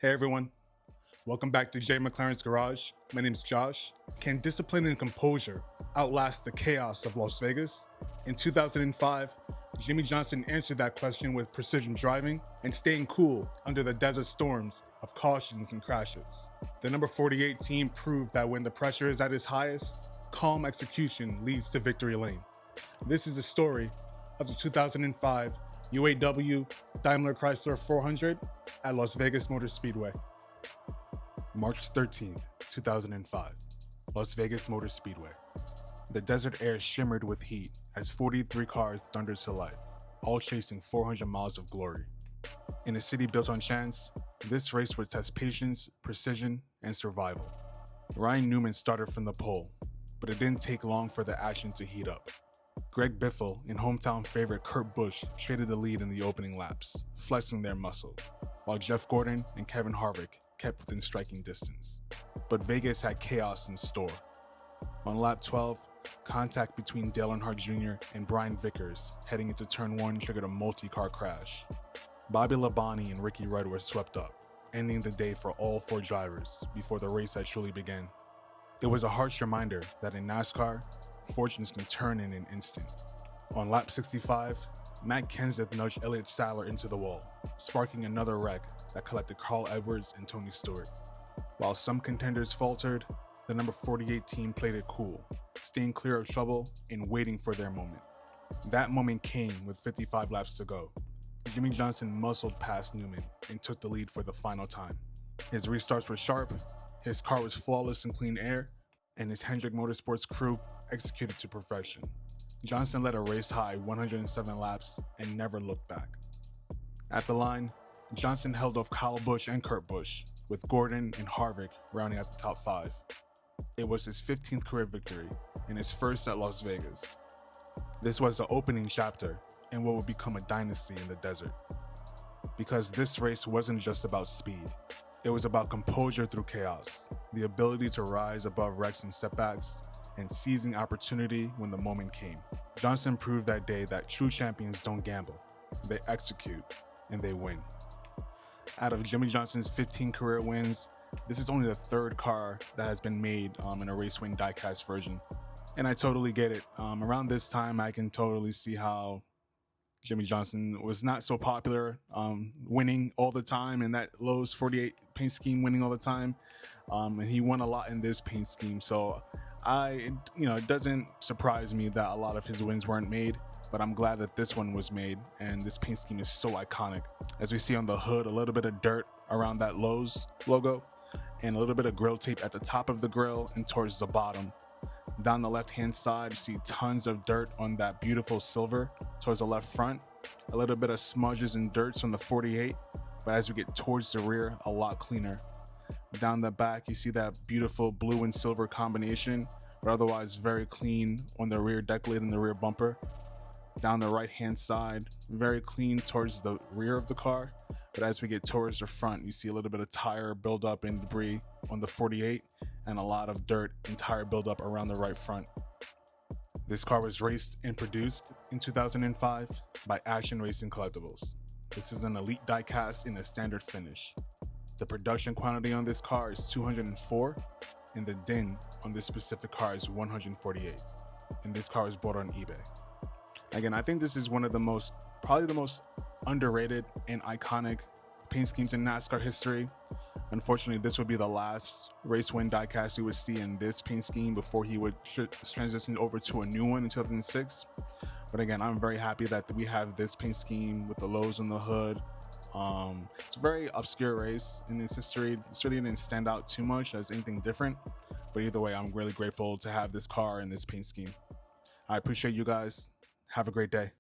Hey everyone, welcome back to Jay McLaren's Garage. My name's Josh. Can discipline and composure outlast the chaos of Las Vegas? In 2005, Jimmie Johnson answered that question with precision driving and staying cool under the desert storms of cautions and crashes. The number 48 team proved that when the pressure is at its highest, calm execution leads to victory lane. This is the story of the 2005 UAW-DaimlerChrysler 400 at Las Vegas Motor Speedway. March 13, 2005, Las Vegas Motor Speedway. The desert air shimmered with heat as 43 cars thundered to life, all chasing 400 miles of glory. In a city built on chance, this race would test patience, precision, and survival. Ryan Newman started from the pole, but it didn't take long for the action to heat up. Greg Biffle and hometown favorite Kurt Busch traded the lead in the opening laps, flexing their muscle, while Jeff Gordon and Kevin Harvick kept within striking distance. But Vegas had chaos in store. On lap 12, contact between Dale Earnhardt Jr. and Brian Vickers heading into turn 1 triggered a multi-car crash. Bobby Labonte and Ricky Rudd were swept up, ending the day for all 4 drivers before the race had truly begun. It was a harsh reminder that in NASCAR, fortunes can turn in an instant. On lap 65, Matt Kenseth nudged Elliott Sadler into the wall, sparking another wreck that collected Carl Edwards and Tony Stewart. While some contenders faltered, the number 48 team played it cool, staying clear of trouble and waiting for their moment. That moment came with 55 laps to go. Jimmie Johnson muscled past Newman and took the lead for the final time. His restarts were sharp, his car was flawless in clean air, and his Hendrick Motorsports crew executed to perfection. Johnson led a race-high 107 laps and never looked back. At the line, Johnson held off Kyle Busch and Kurt Busch, with Gordon and Harvick rounding out the top 5. It was his 15th career victory and his first at Las Vegas. This was the opening chapter in what would become a dynasty in the desert. Because this race wasn't just about speed, it was about composure through chaos, the ability to rise above wrecks and setbacks, and seizing opportunity when the moment came. Johnson proved that day that true champions don't gamble, they execute, and they win. Out of Jimmie Johnson's 15 career wins, this is only the 3rd car that has been made in a race win diecast version. And I totally get it. Around this time, I can totally see how Jimmie Johnson was not so popular, winning all the time, and that Lowe's 48 paint scheme winning all the time. And he won a lot in this paint scheme. So it doesn't surprise me that a lot of his wins weren't made, but I'm glad that this one was made, and this paint scheme is so iconic. As we see on the hood, a little bit of dirt around that Lowe's logo, and a little bit of grill tape at the top of the grill and towards the bottom. Down the left-hand side, you see tons of dirt on that beautiful silver towards the left front, a little bit of smudges and dirts on the 48, but as we get towards the rear, a lot cleaner. Down the back, you see that beautiful blue and silver combination, but otherwise very clean on the rear deck lid and the rear bumper. Down the right-hand side, very clean towards the rear of the car, but as we get towards the front, you see a little bit of tire buildup and debris on the 48, and a lot of dirt and tire buildup around the right front. This car was raced and produced in 2005 by Action Racing Collectibles. This is an elite diecast in a standard finish. The production quantity on this car is 204, and the DIN on this specific car is 148. And this car was bought on eBay. Again, I think this is one of the probably the most underrated and iconic paint schemes in NASCAR history. Unfortunately, this would be the last race win diecast we would see in this paint scheme before he would transition over to a new one in 2006. But again, I'm very happy that we have this paint scheme with the Lowe's on the hood. It's a very obscure race in its history. It really didn't stand out too much as anything different. But either way, I'm really grateful to have this car and this paint scheme. I appreciate you guys. Have a great day.